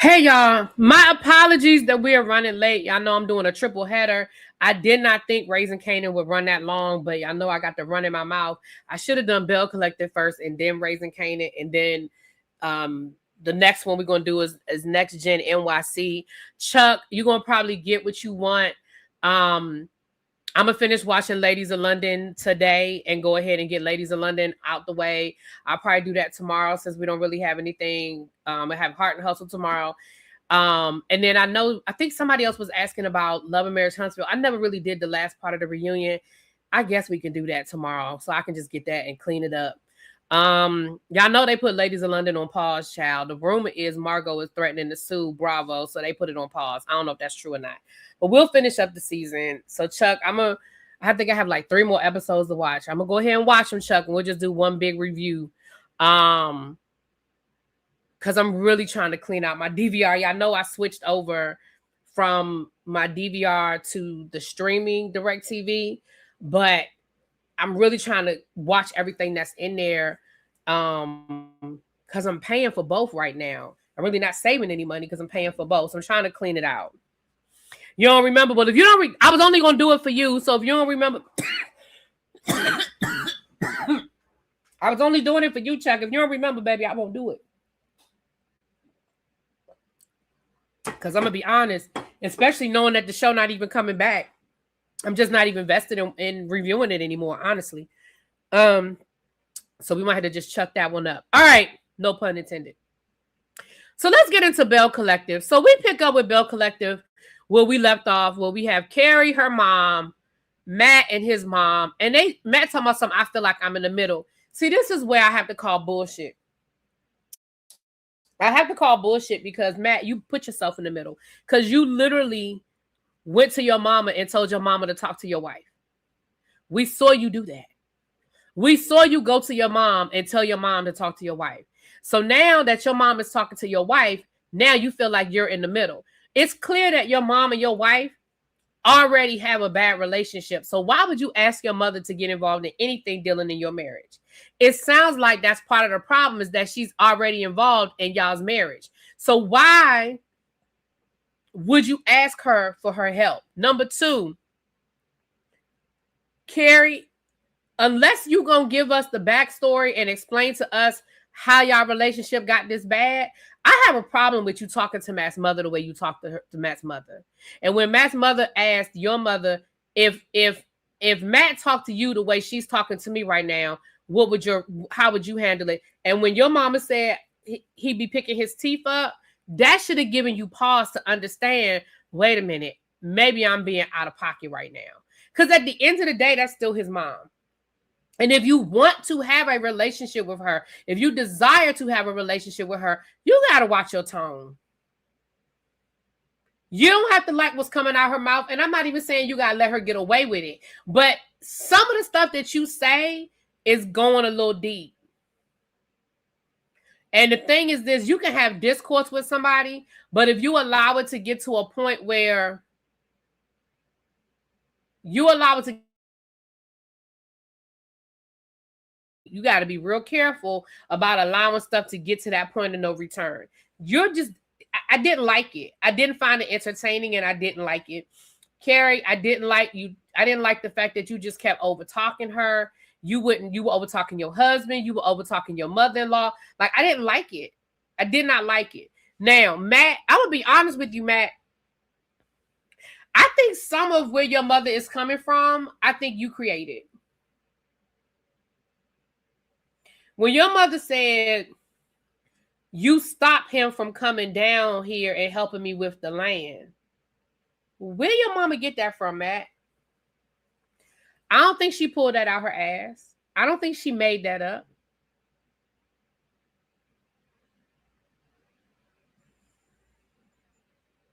Hey y'all, my apologies that we are running late. Y'all know I'm doing a triple header. I did not think Raising Canaan would run that long, but y'all know I got the run in my mouth. I should have done Belle Collective first and then Raising Canaan, and then the next one we're gonna do is Next Gen NYC. Chuck, you're gonna probably get what you want. I'm gonna finish watching Ladies of London today and go ahead and get Ladies of London out the way. I'll probably do that tomorrow since we don't really have anything. I have Heart and Hustle tomorrow. And then I think somebody else was asking about Love and Marriage Huntsville. I never really did the last part of the reunion. I guess we can do that tomorrow. So I can just get that and clean it up. Y'all know they put Ladies of London on pause, child. The rumor is Margot is threatening to sue Bravo, so they put it on pause. I don't know if that's true or not, but we'll finish up the season. So Chuck, I think I have like 3 more episodes to watch. I'm gonna go ahead and watch them, Chuck, and we'll just do one big review. Because I'm really trying to clean out my DVR. Y'all know I switched over from my DVR to the streaming DirecTV, but I'm really trying to watch everything that's in there because I'm paying for both right now. I'm really not saving any money because I'm paying for both. So I'm trying to clean it out. You don't remember, but if you don't, I was only going to do it for you. So if you don't remember, I was only doing it for you, Chuck. If you don't remember, baby, I won't do it. Because I'm going to be honest, especially knowing that the show not even coming back. I'm just not even invested in reviewing it anymore, honestly. So we might have to just chuck that one up. All right. No pun intended. So let's get into Belle Collective. So we pick up with Belle Collective where we left off, where we have Carrie, her mom, Matt and his mom. And Matt talking about something, I feel like I'm in the middle. See, this is where I have to call bullshit. I have to call bullshit because, Matt, you put yourself in the middle. Because you literally went to your mama and told your mama to talk to your wife. We saw you do that. We saw you go to your mom and tell your mom to talk to your wife. So now that your mom is talking to your wife, now you feel like you're in the middle. It's clear that your mom and your wife already have a bad relationship. So why would you ask your mother to get involved in anything dealing in your marriage? It sounds like that's part of the problem, is that she's already involved in y'all's marriage. So why would you ask her for her help? Number 2, Carrie, unless you're going to give us the backstory and explain to us how y'all relationship got this bad, I have a problem with you talking to Matt's mother the way you talk to Matt's mother. And when Matt's mother asked your mother if Matt talked to you the way she's talking to me right now, how would you handle it? And when your mama said he'd be picking his teeth up, that should have given you pause to understand, wait a minute, maybe I'm being out of pocket right now. Because at the end of the day, that's still his mom. And if you want to have a relationship with her, if you desire to have a relationship with her, you got to watch your tone. You don't have to like what's coming out her mouth. And I'm not even saying you got to let her get away with it. But some of the stuff that you say is going a little deep. And the thing is this, you can have discourse with somebody, but if you allow it to get to a point where you got to be real careful about allowing stuff to get to that point of no return. I didn't like it. I didn't find it entertaining, and I didn't like it. Carrie, I didn't like you. I didn't like the fact that you just kept over talking her. You were over talking your husband. You were over talking your mother-in-law. Like, I didn't like it. I did not like it. Now, Matt, I'm going to be honest with you, Matt. I think some of where your mother is coming from, I think you created. When your mother said, you stop him from coming down here and helping me with the land, where did your mama get that from, Matt? I don't think she pulled that out her ass. I don't think she made that up.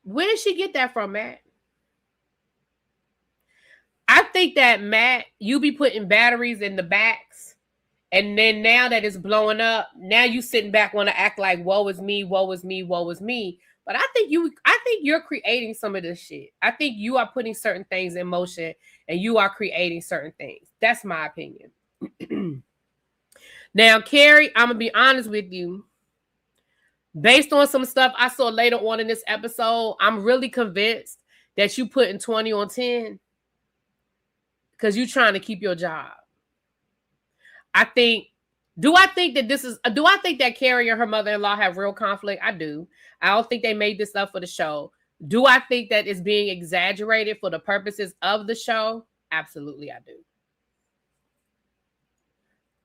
Where did she get that from, Matt? I think that, Matt, you be putting batteries in the backs, and then now that it's blowing up, now you sitting back want to act like, woe is me, woe is me, woe is me. But I think you're creating some of this shit. I think you are putting certain things in motion, and you are creating certain things. That's my opinion. Now, Carrie, I'm going to be honest with you. Based on some stuff I saw later on in this episode, I'm really convinced that you putting 20 on 10 because you're trying to keep your job. Do I think that Carrie and her mother-in-law have real conflict? I do. I don't think they made this up for the show. Do I think that it's being exaggerated for the purposes of the show? Absolutely, I do.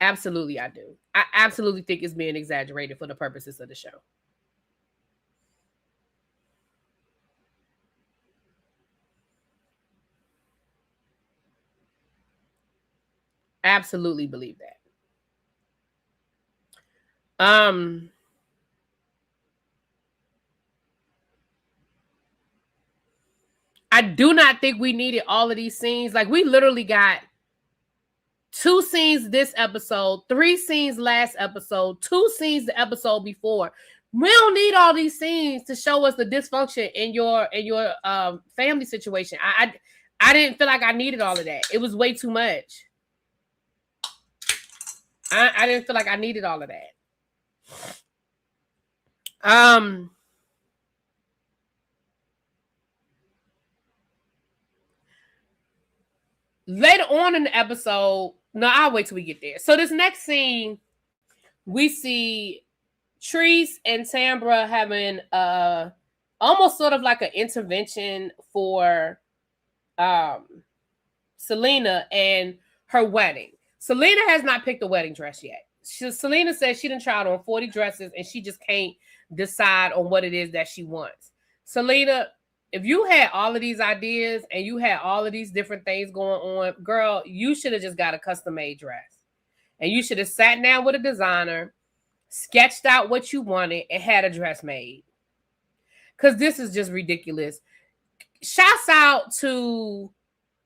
Absolutely, I do. I absolutely think it's being exaggerated for the purposes of the show. Absolutely believe that. I do not think we needed all of these scenes. Like, we literally got 2 scenes this episode, 3 scenes last episode, 2 scenes the episode before. We don't need all these scenes to show us the dysfunction in your family situation. I didn't feel like I needed all of that. It was way too much. I didn't feel like I needed all of that. Later on in the episode, no, I'll wait till we get there. So this next scene, we see Treese and Tambra having almost sort of like an intervention for Selena and her wedding. Selena has not picked a wedding dress yet. Selena says she done tried on 40 dresses and she just can't decide on what it is that she wants. Selena, if you had all of these ideas and you had all of these different things going on, girl, you should have just got a custom-made dress. And you should have sat down with a designer, sketched out what you wanted, and had a dress made. Because this is just ridiculous. Shouts out to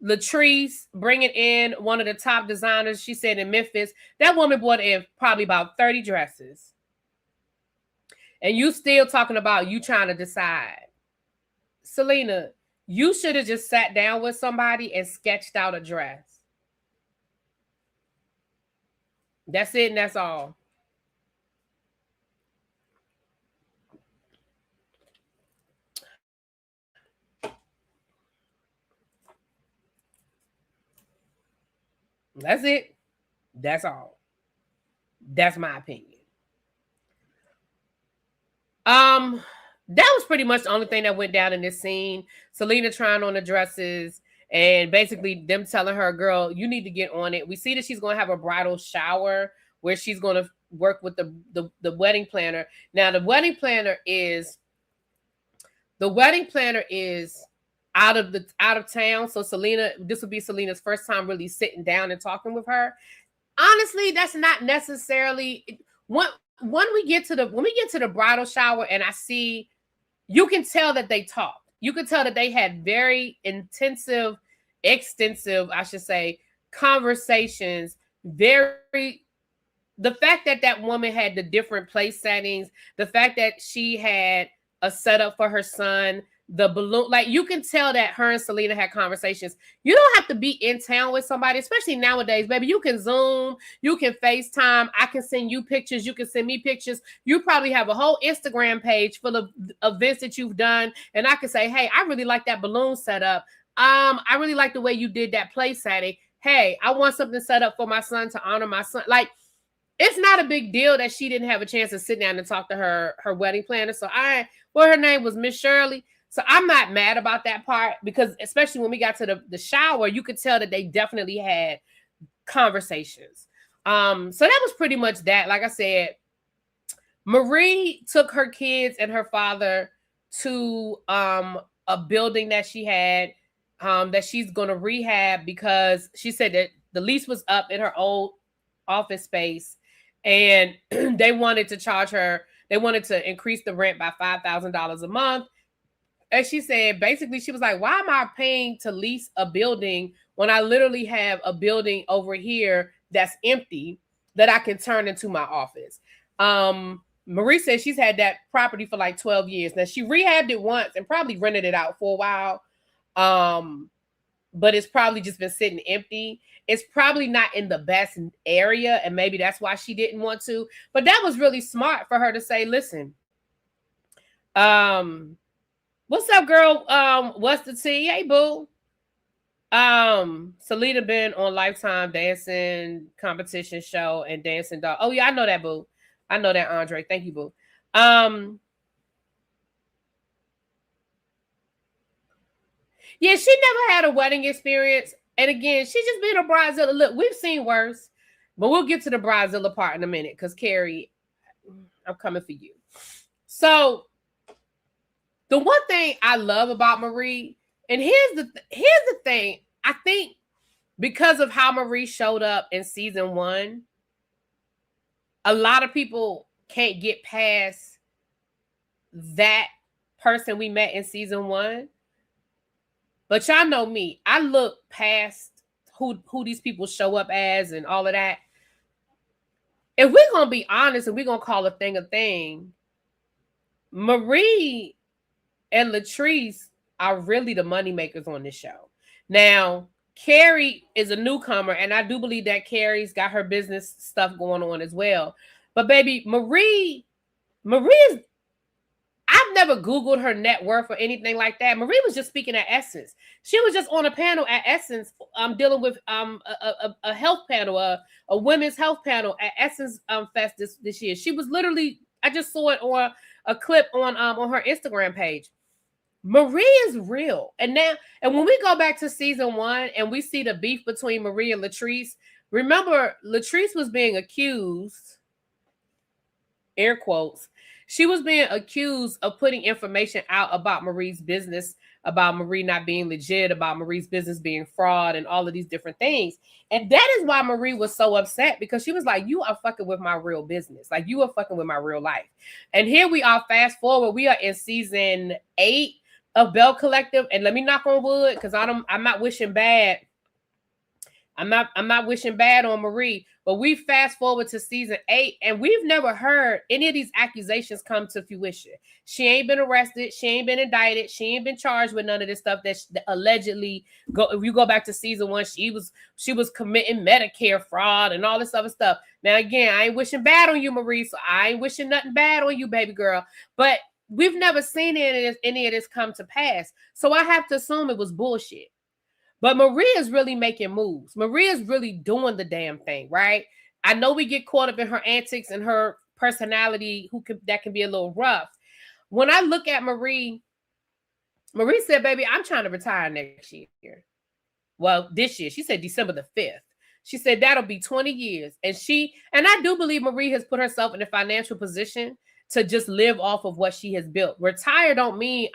Latrice bringing in one of the top designers, she said, in Memphis. That woman bought in probably about 30 dresses. And you still talking about you trying to decide. Selena, you should have just sat down with somebody and sketched out a dress. That's it and that's all. That's it. That's all. That's my opinion. That was pretty much the only thing that went down in this scene. Selena trying on the dresses and basically them telling her, girl, you need to get on it. We see that she's going to have a bridal shower where she's going to work with the wedding planner. Now, the wedding planner is out of town. So Selena, this would be Selena's first time really sitting down and talking with her. Honestly, that's not necessarily when we get to the bridal shower and I see, you can tell that they talked. You can tell that they had very extensive, I should say, conversations. The fact that woman had the different place settings, the fact that she had a setup for her son, the balloon, like you can tell that her and Selena had conversations. You don't have to be in town with somebody, especially nowadays, baby. You can Zoom, you can FaceTime. I can send you pictures. You can send me pictures. You probably have a whole Instagram page full of events that you've done. And I can say, hey, I really like that balloon setup. I really like the way you did that place setting. Hey, I want something set up for my son to honor my son. Like, it's not a big deal that she didn't have a chance to sit down and talk to her wedding planner. So her name was Miss Shirley. So I'm not mad about that part because especially when we got to the shower, you could tell that they definitely had conversations. So that was pretty much that. Like I said, Marie took her kids and her father to a building that she had that she's going to rehab because she said that the lease was up in her old office space and they wanted to increase the rent by $5,000 a month. And she said, basically, she was like, why am I paying to lease a building when I literally have a building over here that's empty that I can turn into my office? Marie said she's had that property for like 12 years. Now, she rehabbed it once and probably rented it out for a while. But it's probably just been sitting empty. It's probably not in the best area, and maybe that's why she didn't want to. But that was really smart for her to say, listen, What's up, girl? What's the tea? Hey, boo. Selena been on Lifetime dancing competition show and dancing dog. Oh yeah, I know that, boo. I know that, Andre. Thank you, boo. Yeah, she never had a wedding experience. And again, she's just being a bridezilla. Look, we've seen worse, but we'll get to the bridezilla part in a minute because Carrie, I'm coming for you. So the one thing I love about Marie, and here's the thing, I think because of how Marie showed up in season 1, a lot of people can't get past that person we met in season 1. But y'all know me. I look past who these people show up as and all of that. If we're gonna be honest and we're gonna call a thing, Marie and Latrice are really the money makers on this show. Now, Carrie is a newcomer, and I do believe that Carrie's got her business stuff going on as well. But baby, Marie is, I've never Googled her net worth or anything like that. Marie was just speaking at Essence. She was just on a panel at Essence, dealing with a health panel, a women's health panel at Essence Fest this year. She was literally, I just saw it on a clip on her Instagram page. Marie is real. And when we go back to season 1 and we see the beef between Marie and Latrice, remember Latrice was being accused, air quotes, she was being accused of putting information out about Marie's business, about Marie not being legit, about Marie's business being fraud and all of these different things. And that is why Marie was so upset, because she was like, you are fucking with my real business. Like, you are fucking with my real life. And here we are, fast forward, we are in season 8 of Belle Collective. And let me knock on wood, because I'm not wishing bad. I'm not wishing bad on Marie, but we fast forward to season 8, and we've never heard any of these accusations come to fruition. She ain't been arrested, she ain't been indicted, she ain't been charged with none of this stuff that allegedly if you go back to season 1, she was committing Medicare fraud and all this other stuff. Now again, I ain't wishing bad on you, Marie, so I ain't wishing nothing bad on you, baby girl. But we've never seen any of this come to pass, so I have to assume it was bullshit. But Marie is really making moves. Marie is really doing the damn thing, right? I know we get caught up in her antics and her personality, that can be a little rough. When I look at Marie said, baby, I'm trying to retire next year. Well, this year. She said December the 5th. She said that'll be 20 years. And I do believe Marie has put herself in a financial position to just live off of what she has built. Retire don't mean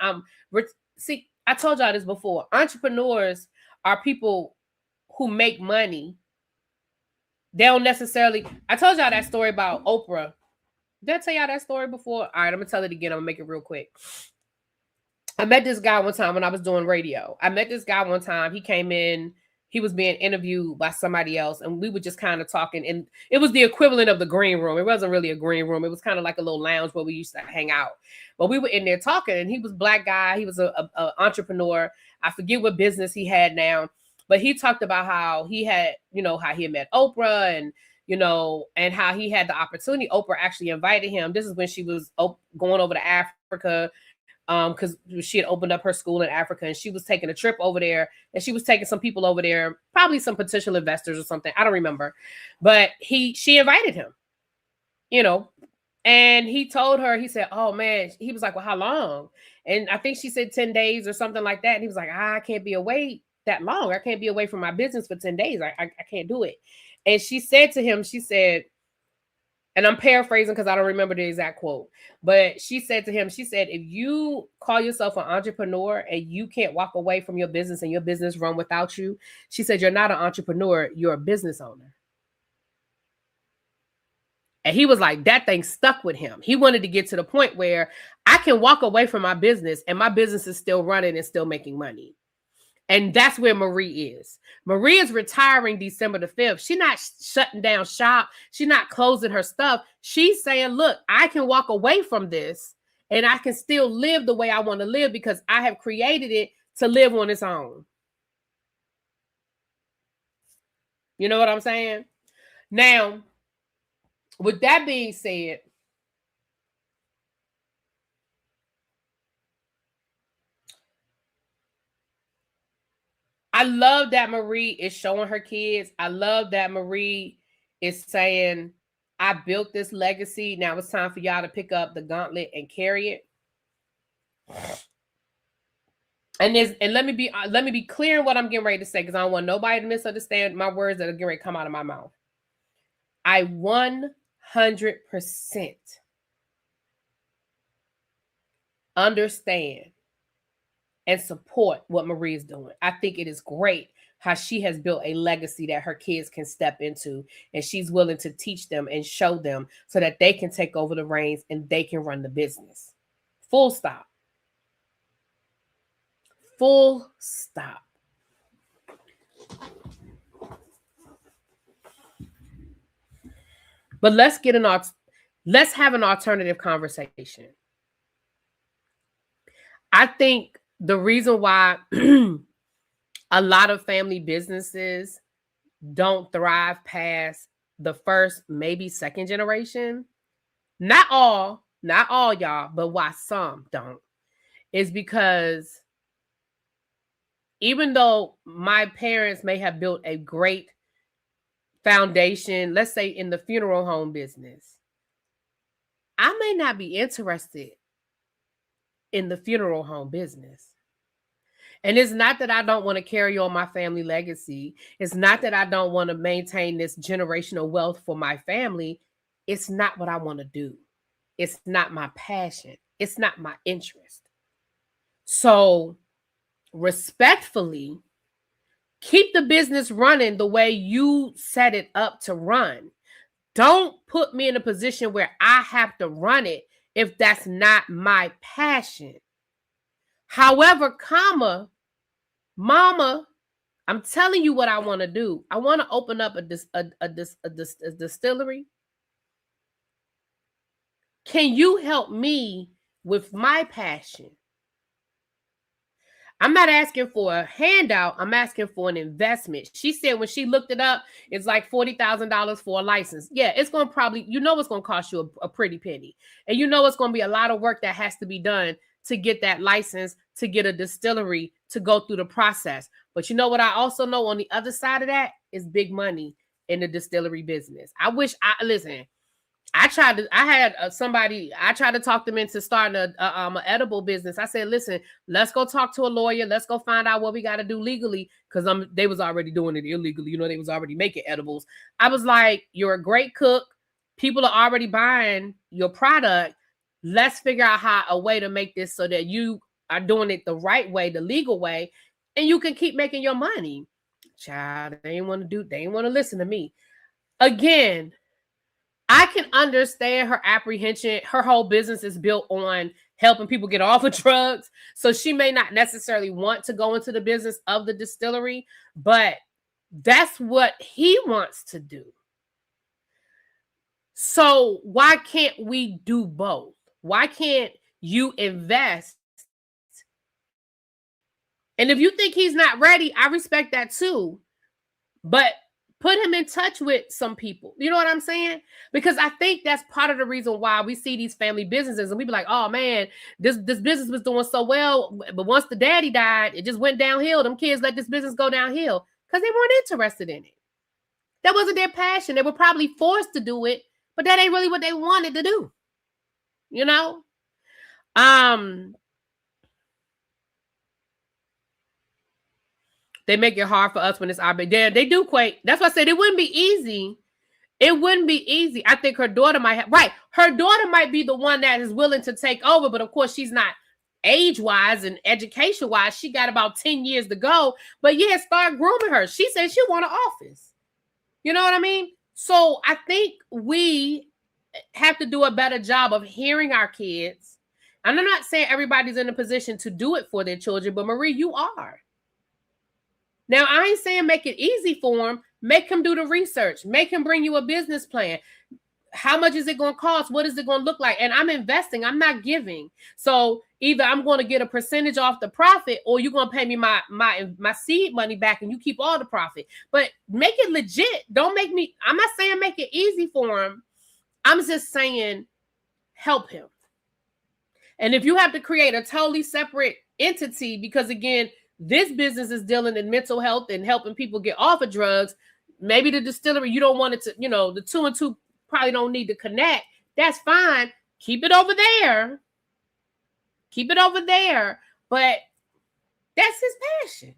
see, I told y'all this before. Entrepreneurs are people who make money. They don't necessarily. I told y'all that story about Oprah. Did I tell y'all that story before? All right, I'm gonna tell it again. I'm gonna make it real quick. I met this guy one time when I was doing radio. He came in. He was being interviewed by somebody else, and we were just kind of talking. And it was the equivalent of the green room. It wasn't really a green room. It was kind of like a little lounge where we used to hang out. But we were in there talking, and he was a black guy. He was an entrepreneur. I forget what business he had now, but he talked about how he had, how he had met Oprah, and and how he had the opportunity. Oprah actually invited him. This is when she was going over to Africa, because she had opened up her school in Africa, and she was taking a trip over there, and she was taking some people over there, probably some potential investors or something. I don't remember, but she invited him, and he told her, he said, oh man, he was like, well, how long? And I think she said 10 days or something like that. And he was like, I can't be away that long. I can't be away from my business for 10 days. I can't do it. And she said to him, she said, and I'm paraphrasing because I don't remember the exact quote, but she said to him, she said, if you call yourself an entrepreneur and you can't walk away from your business and your business run without you, she said, you're not an entrepreneur, you're a business owner. And he was like, that thing stuck with him. He wanted to get to the point where I can walk away from my business and my business is still running and still making money. And that's where Marie is. Marie is retiring December the 5th. She's not shutting down shop. She's not closing her stuff. She's saying, look, I can walk away from this and I can still live the way I want to live because I have created it to live on its own. You know what I'm saying? Now, with that being said, I love that Marie is showing her kids. I love that Marie is saying, I built this legacy. Now it's time for y'all to pick up the gauntlet and carry it. And let me be clear in what I'm getting ready to say, because I don't want nobody to misunderstand my words that are getting ready to come out of my mouth. I 100% understand and support what Marie is doing. I think it is great how she has built a legacy that her kids can step into, and she's willing to teach them and show them so that they can take over the reins and they can run the business. Full stop. Full stop. But let's have an alternative conversation. I think the reason why a lot of family businesses don't thrive past the first, maybe second generation, not all y'all, but why some don't, is because even though my parents may have built a great foundation, let's say in the funeral home business, I may not be interested in the funeral home business. And it's not that I don't want to carry on my family legacy. It's not that I don't want to maintain this generational wealth for my family. It's not what I want to do. It's not my passion. It's not my interest. So respectfully, keep the business running the way you set it up to run. Don't put me in a position where I have to run it if that's not my passion. However, mama, I'm telling you what I want to do. I want to open up a distillery. Can you help me with my passion? I'm not asking for a handout. I'm asking for an investment. She said when she looked it up, it's like $40,000 for a license. Yeah, it's going to probably, it's going to cost you a pretty penny. And it's going to be a lot of work that has to be done to get that license, to get a distillery, to go through the process. But you know what I also know on the other side of that is big money in the distillery business. I tried to talk them into starting an edible business. I said, listen, let's go talk to a lawyer. Let's go find out what we got to do legally, because they was already doing it illegally. They was already making edibles. I was like, you're a great cook. People are already buying your product. Let's figure out a way to make this so that you are doing it the right way, the legal way, and you can keep making your money. Child, they ain't want to listen to me. Again, I can understand her apprehension. Her whole business is built on helping people get off of drugs. So she may not necessarily want to go into the business of the distillery, but that's what he wants to do. So why can't we do both? Why can't you invest? And if you think he's not ready, I respect that too. But put him in touch with some people. You know what I'm saying? Because I think that's part of the reason why we see these family businesses and we be like, oh man, this business was doing so well. But once the daddy died, it just went downhill. Them kids let this business go downhill because they weren't interested in it. That wasn't their passion. They were probably forced to do it, but that ain't really what they wanted to do. They make it hard for us when it's our big. They do quake. That's why I said it wouldn't be easy. It wouldn't be easy. I think her daughter might have, right. Her daughter might be the one that is willing to take over, but of course she's not age-wise and education-wise. She got about 10 years to go. But yeah, start grooming her. She said she want an office. You know what I mean? So I think we have to do a better job of hearing our kids. And I'm not saying everybody's in a position to do it for their children, but Marie, you are. Now, I ain't saying make it easy for him. Make him do the research. Make him bring you a business plan. How much is it going to cost? What is it going to look like? And I'm investing. I'm not giving. So either I'm going to get a percentage off the profit, or you're going to pay me my seed money back and you keep all the profit. But make it legit. Don't make me, I'm not saying make it easy for him. I'm just saying help him. And if you have to create a totally separate entity, because again, This business is dealing in mental health and helping people get off of drugs. Maybe the distillery, you don't want it to, the 2 and 2 probably don't need to connect. That's fine. Keep it over there. Keep it over there. But that's his passion.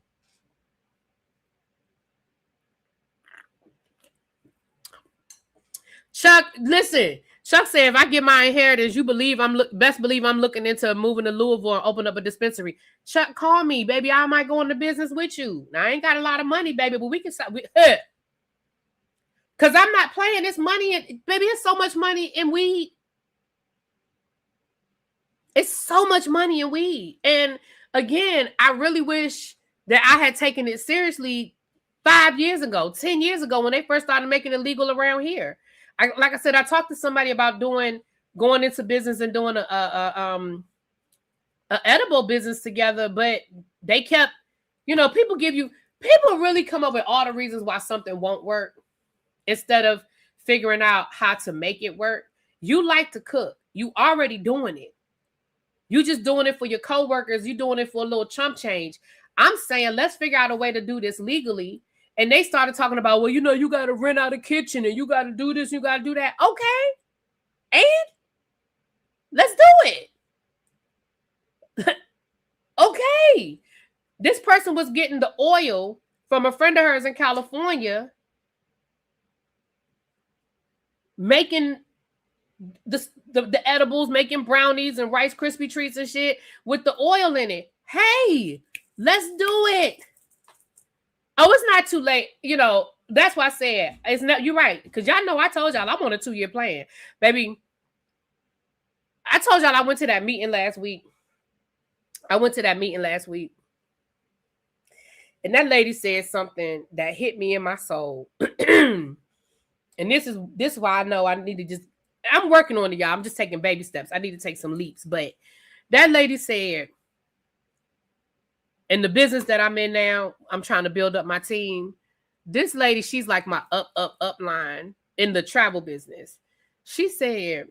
Chuck, listen. Chuck said, if I get my inheritance, you believe best believe I'm looking into moving to Louisville and open up a dispensary. Chuck, call me, baby. I might go into business with you. Now, I ain't got a lot of money, baby, but we can start. Because I'm not playing this money. Baby, it's so much money in weed. It's so much money in weed. And again, I really wish that I had taken it seriously 5 years ago, 10 years ago, when they first started making it legal around here. Like I said, I talked to somebody about going into business and doing a edible business together, but they kept, people really come up with all the reasons why something won't work instead of figuring out how to make it work. You like to cook. You already doing it. You just doing it for your coworkers. You doing it for a little chump change. I'm saying, let's figure out a way to do this legally. And they started talking about, well, you got to rent out a kitchen and you got to do this, you got to do that. Okay. And let's do it. Okay. This person was getting the oil from a friend of hers in California, making the edibles, making brownies and Rice Krispie treats and shit with the oil in it. Hey, let's do it. Oh, it's not too late. That's why I said it's not. You're right. Because y'all know I told y'all I'm on a 2-year plan. Baby, I told y'all I went to that meeting last week. And that lady said something that hit me in my soul. And this is why I know I need to I'm working on it, y'all. I'm just taking baby steps. I need to take some leaps. But that lady said, in the business that I'm in now, I'm trying to build up my team. This lady, she's like my up line in the travel business. She said,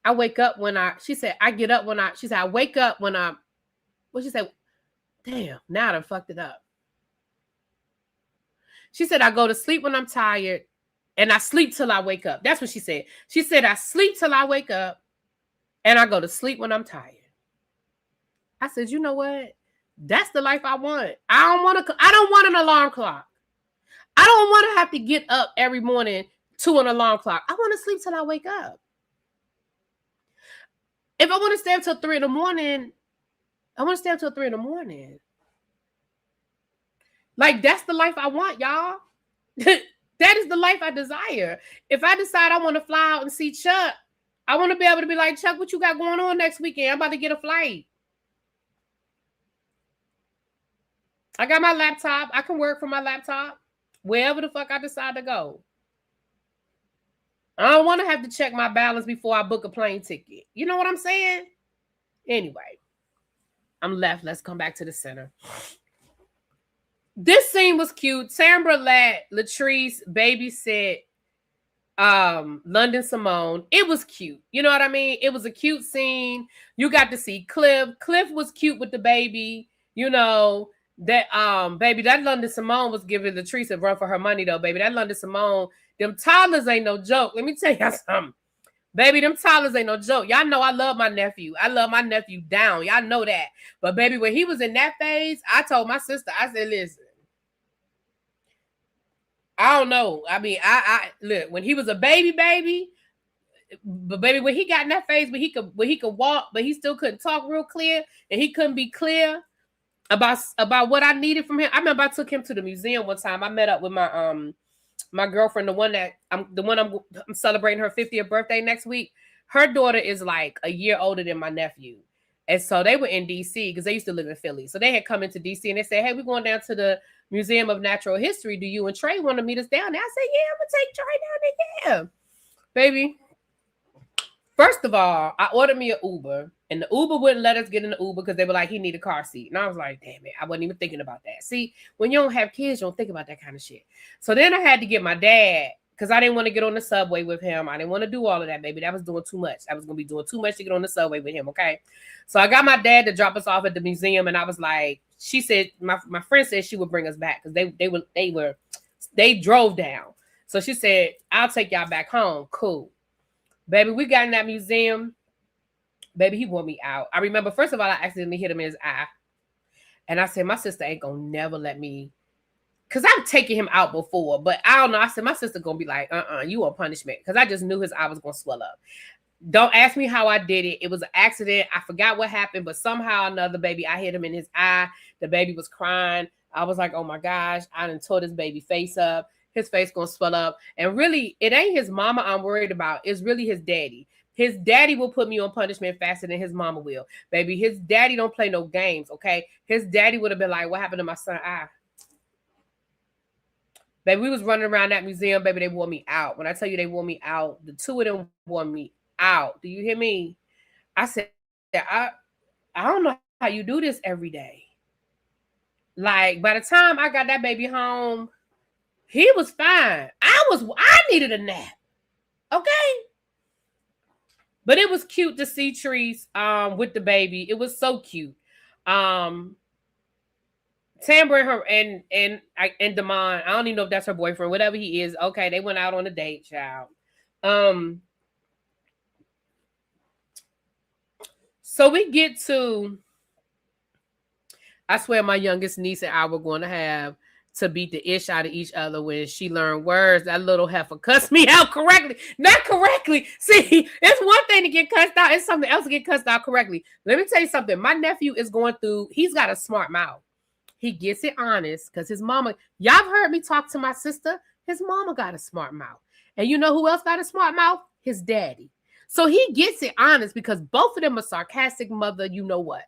I wake up when I wake up when I, what she said? Damn, now I done fucked it up. She said, I go to sleep when I'm tired and I sleep till I wake up. That's what she said. She said, I sleep till I wake up and I go to sleep when I'm tired. I said, you know what? That's the life I want. I don't want an alarm clock. I don't want to have to get up every morning to an alarm clock. I want to sleep till I wake up. If I want to stay up till 3 in the morning, I want to stay up till 3 in the morning. Like, that's the life I want, y'all. That is the life I desire. If I decide I want to fly out and see Chuck, I want to be able to be like, Chuck, what you got going on next weekend? I'm about to get a flight. I got my laptop. I can work from my laptop wherever the fuck I decide to go. I don't want to have to check my balance before I book a plane ticket. You know what I'm saying? Anyway, I'm left. Let's come back to the center. This scene was cute. Tambra Latrice babysit London Simone. It was cute. You know what I mean? It was a cute scene. You got to see Cliff. Cliff was cute with the baby. That baby, that London Simone was giving Latrice a run for her money though, baby. That London Simone, them toddlers ain't no joke. Let me tell y'all something. Baby, them toddlers ain't no joke. Y'all know I love my nephew. I love my nephew down. Y'all know that. But baby, when he was in that phase, I told my sister, I said, listen, I don't know. I mean, I look, when he was a baby, but baby, when he got in that phase where he could walk, but he still couldn't talk real clear, and he couldn't be clear about what I needed from him. I remember I took him to the museum one time. I met up with my girlfriend, the one I'm celebrating her 50th birthday next week. Her daughter is like a year older than my nephew. And so they were in DC because they used to live in Philly. So they had come into DC and they said, hey, we're going down to the Museum of Natural History. Do you and Trey want to meet us down there? I said, yeah, I'm going to take Trey down there. Yeah. Baby, first of all, I ordered me an Uber. And the Uber wouldn't let us get in the Uber because they were like, he need a car seat. And I was like, damn it, I wasn't even thinking about that. See, when you don't have kids, you don't think about that kind of shit. So then I had to get my dad because I didn't want to get on the subway with him. I didn't want to do all of that, baby. That was doing too much. I was going to be doing too much to get on the subway with him, okay? So I got my dad to drop us off at the museum, and I was like, she said, my friend said she would bring us back because they drove down. So she said, I'll take y'all back home. Cool. Baby, we got in that museum. Baby, he wore me out. I remember, first of all, I accidentally hit him in his eye. And I said, my sister ain't going to never let me. Because I've taken him out before. But I don't know. I said, my sister going to be like, you on punishment. Because I just knew his eye was going to swell up. Don't ask me how I did it. It was an accident. I forgot what happened. But somehow or another, baby, I hit him in his eye. The baby was crying. I was like, oh, my gosh. I done tore this baby face up. His face going to swell up. And really, it ain't his mama I'm worried about. It's really his daddy. His daddy will put me on punishment faster than his mama will. Baby, his daddy don't play no games, okay? His daddy would have been like, what happened to my son? Baby, we was running around that museum. Baby, they wore me out. When I tell you they wore me out, the two of them wore me out. Do you hear me? I said, I don't know how you do this every day. Like, by the time I got that baby home, he was fine. I needed a nap. Okay? But it was cute to see Treese with the baby. It was so cute. Tamara and Damon, I don't even know if that's her boyfriend, whatever he is. Okay, they went out on a date, child. So we get to, I swear my youngest niece and I were going to have to beat the ish out of each other when she learned words. That little heifer cussed me out correctly. Not correctly. See, it's one thing to get cussed out. It's something else to get cussed out correctly. Let me tell you something. My nephew is going through, he's got a smart mouth. He gets it honest because his mama, y'all have heard me talk to my sister. His mama got a smart mouth. And you know who else got a smart mouth? His daddy. So he gets it honest because both of them are sarcastic mother, you know what.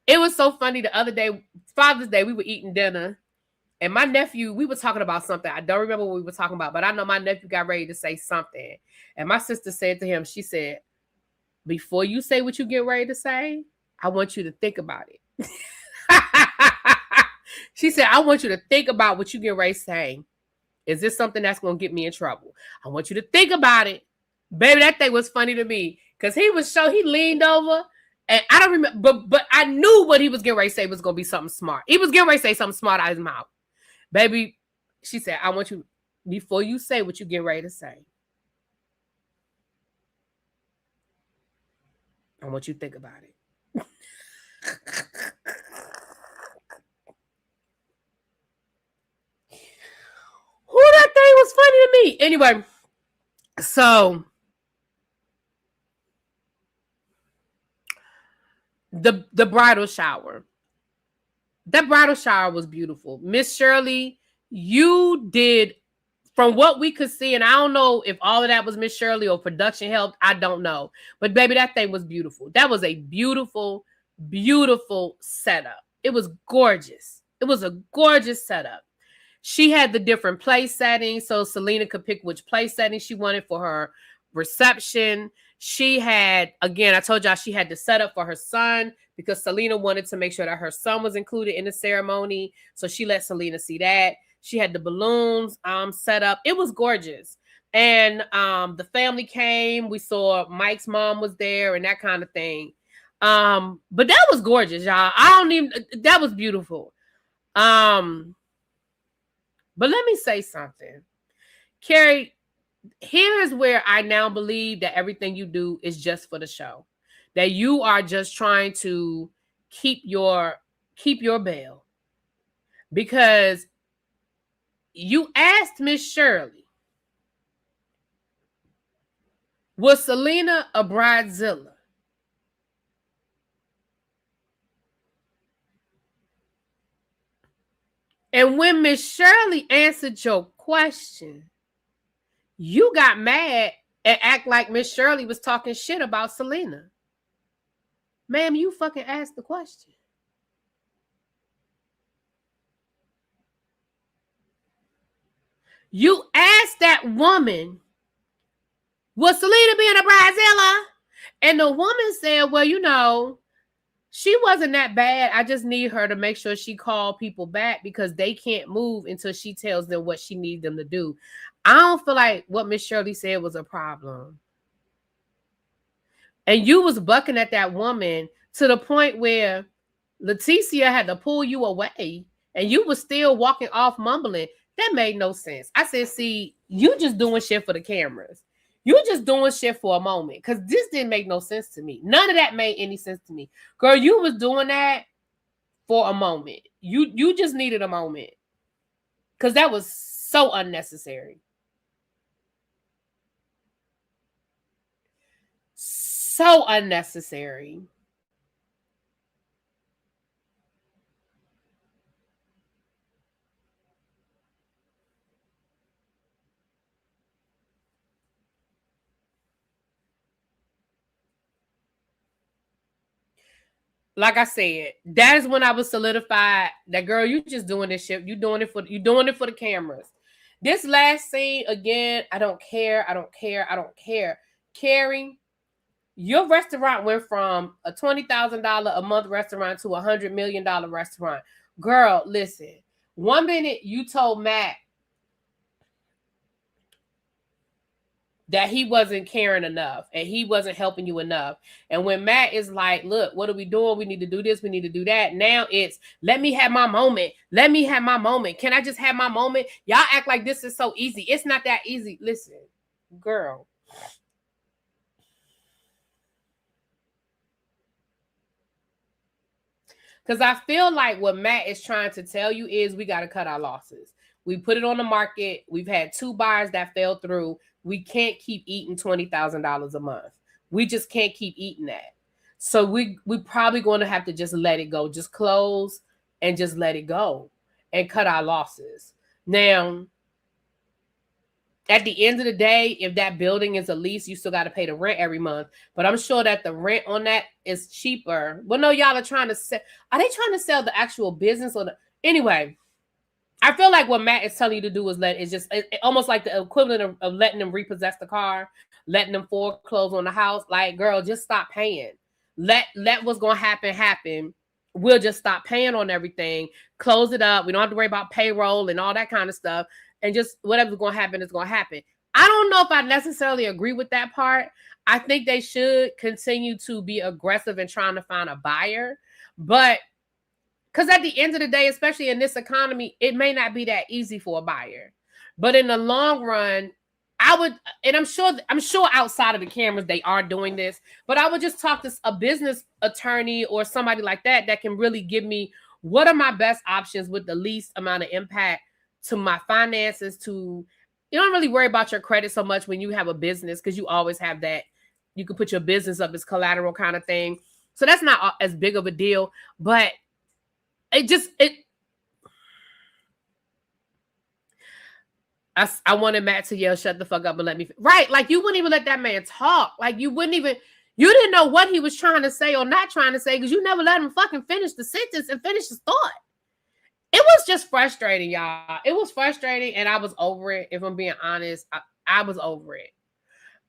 It was so funny the other day, Father's Day, we were eating dinner. And my nephew, we were talking about something. I don't remember what we were talking about, but I know my nephew got ready to say something. And my sister said to him, she said, before you say what you get ready to say, I want you to think about it. She said, I want you to think about what you get ready to say. Is this something that's going to get me in trouble? I want you to think about it. Baby, that thing was funny to me because he leaned over. And I don't remember, but I knew what he was getting ready to say was going to be something smart. He was getting ready to say something smart out of his mouth. Baby, she said, I want you, before you say what you get ready to say, I want you to think about it. Who, that thing was funny to me. Anyway, so the bridal shower. That bridal shower was beautiful. Miss Shirley, you did, from what we could see, and I don't know if all of that was Miss Shirley or production helped. I don't know. But baby, that thing was beautiful. That was a beautiful, beautiful setup. It was gorgeous. It was a gorgeous setup. She had the different place settings, so Selena could pick which place setting she wanted for her reception. She had, again, I told y'all she had the setup for her son because Selena wanted to make sure that her son was included in the ceremony. So she let Selena see that. She had the balloons set up. It was gorgeous. And the family came. We saw Mike's mom was there and that kind of thing. But that was gorgeous, y'all. That was beautiful. But let me say something. Carrie, here's where I now believe that everything you do is just for the show. That you are just trying to keep your Belle. Because you asked Miss Shirley, was Selena a bridezilla? And when Miss Shirley answered your question, you got mad and act like Miss Shirley was talking shit about Selena. Ma'am, you fucking asked the question. You asked that woman, was Selena being a bridezilla? And the woman said, well, you know, she wasn't that bad. I just need her to make sure she call people back because they can't move until she tells them what she needs them to do. I don't feel like what Miss Shirley said was a problem. And you was bucking at that woman to the point where Leticia had to pull you away and you was still walking off mumbling. That made no sense. I said, see, you just doing shit for the cameras. You just doing shit for a moment. Because this didn't make no sense to me. None of that made any sense to me. Girl, you was doing that for a moment. You just needed a moment. Because that was so unnecessary. So unnecessary. Like I said, that is when I was solidified that, girl, you just doing this shit. You doing it for the cameras. This last scene, again, I don't care. Carrie, your restaurant went from a $20,000 a month restaurant to $100 million restaurant. Girl, listen. 1 minute you told Matt that he wasn't caring enough and he wasn't helping you enough. And when Matt is like, look, what are we doing? We need to do this. We need to do that. Now it's, let me have my moment. Let me have my moment. Can I just have my moment? Y'all act like this is so easy. It's not that easy. Listen, girl. Because I feel like what Matt is trying to tell you is we got to cut our losses. We put it on the market. We've had 2 buyers that fell through. We can't keep eating $20,000 a month. We just can't keep eating that. So we probably going to have to just let it go. Just close and just let it go and cut our losses. Now, at the end of the day, if that building is a lease, you still got to pay the rent every month. But I'm sure that the rent on that is cheaper. Well, no, y'all are trying to sell. Are they trying to sell the actual business or the... Anyway, I feel like what Matt is telling you to do is almost like the equivalent of letting them repossess the car, letting them foreclose on the house. Like, girl, just stop paying. Let what's going to happen. We'll just stop paying on everything. Close it up. We don't have to worry about payroll and all that kind of stuff. And just whatever's going to happen is going to happen. I don't know if I necessarily agree with that part. I think they should continue to be aggressive in trying to find a buyer. But because at the end of the day, especially in this economy, it may not be that easy for a buyer. But in the long run, I would, and I'm sure outside of the cameras, they are doing this, but I would just talk to a business attorney or somebody like that can really give me what are my best options with the least amount of impact to my finances. You don't really worry about your credit so much when you have a business because you always have that. You can put your business up as collateral kind of thing. So that's not as big of a deal, but I wanted Matt to yell, shut the fuck up and let me... Right, like you wouldn't even let that man talk. Like you didn't know what he was trying to say or not trying to say because you never let him fucking finish the sentence and finish his thought. It was just frustrating, y'all. It was frustrating and I was over it. If I'm being honest, I was over it.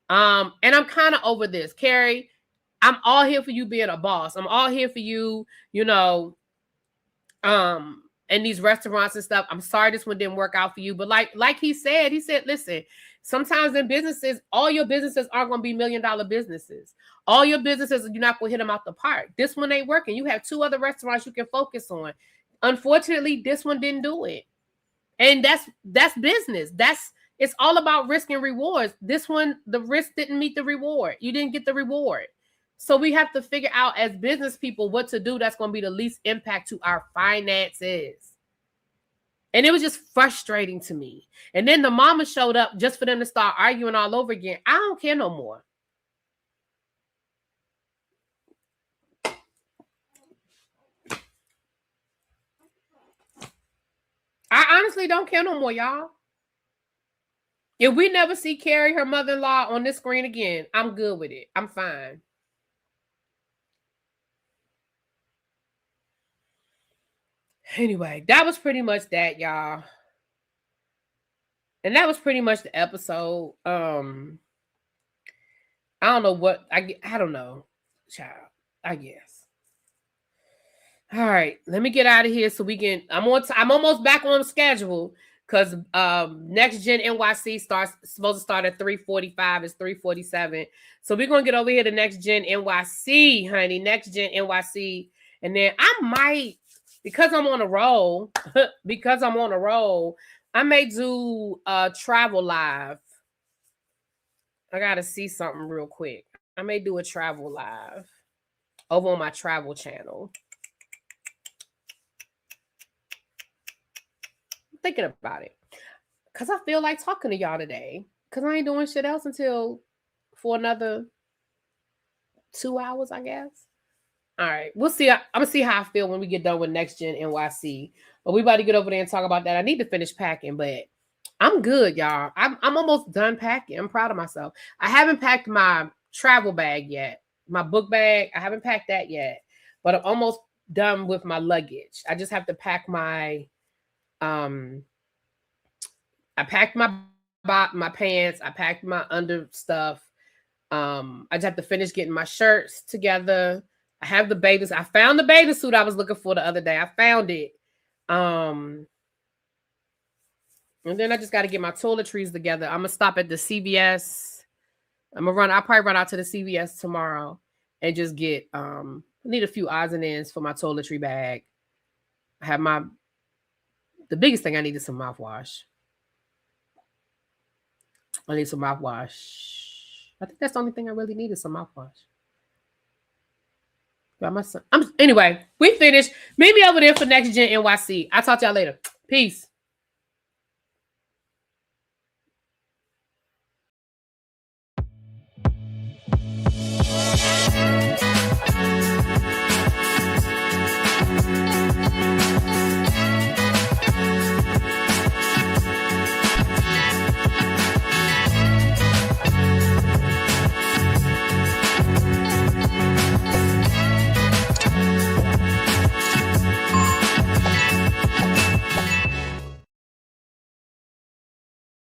And I'm kind of over this. Carrie, I'm all here for you being a boss. I'm all here for you, and these restaurants and stuff. I'm sorry this one didn't work out for you. But like he said, listen, sometimes in businesses, all your businesses aren't going to be $1 million businesses. All your businesses, you're not going to hit them out the park. This one ain't working. You have 2 other restaurants you can focus on. Unfortunately, this one didn't do it. And that's business. It's all about risk and rewards. This one, the risk didn't meet the reward. You didn't get the reward. So we have to figure out as business people what to do that's going to be the least impact to our finances. And it was just frustrating to me. And then the mama showed up just for them to start arguing all over again. I don't care no more. I honestly don't care no more, y'all. If we never see Carrie, her mother-in-law, on this screen again, I'm good with it. I'm fine. Anyway, that was pretty much that, y'all. And that was pretty much the episode. I don't know what I don't know, child. I guess. All right, let me get out of here so we can. I'm almost back on schedule because Next Gen NYC supposed to start at 3:45. It's 3:47. So we're gonna get over here to Next Gen NYC, honey. Next Gen NYC, and then I might, because I'm on a roll, I may do travel live. I gotta see something real quick. I may do a travel live over on my travel channel. I'm thinking about it because I feel like talking to y'all today because I ain't doing shit else for another 2 hours, I guess. All right, we'll see. I'm gonna see how I feel when we get done with Next Gen NYC. But we about to get over there and talk about that. I need to finish packing, but I'm good, y'all. I'm almost done packing. I'm proud of myself. I haven't packed my travel bag yet. My book bag, I haven't packed that yet. But I'm almost done with my luggage. I just have to pack my I packed my pants. I packed my under stuff. I just have to finish getting my shirts together. I have the bathing. I found the bathing suit I was looking for the other day. I found it. And then I just got to get my toiletries together. I'm gonna stop at the CVS. I'll probably run out to the CVS tomorrow and just get I need a few odds and ends for my toiletry bag. I have the biggest thing I need is some mouthwash. I need some mouthwash. I think that's the only thing I really need is some mouthwash. Anyway, we finished. Meet me over there for Next Gen NYC. I'll talk to y'all later. Peace.